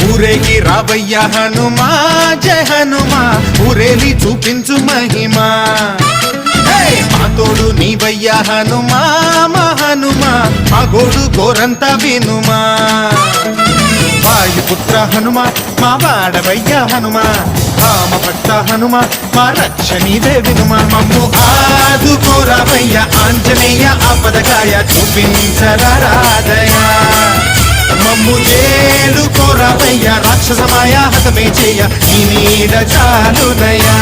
ఊరేగి రావయ్య హనుమా జయ హనుమా ఊరేలి చూపించు మహిమా మా తోడు నీవయ్య హనుమా మా హనుమా మా గోడు గోరంత వినుమా వాయుపుత్ర హనుమా మా వాడవయ్య హనుమా రామ భక్త హనుమా మా రక్షణీదే వినుమా మమ్ము ఆదుకోరావయ్య ఆంజనేయ ఆపదకాయ చూపించరాదయా మమ్ము ఏలు కోరావయ్య రాక్షసమాయ హతమే చేయ నీ నీడ చాలునయా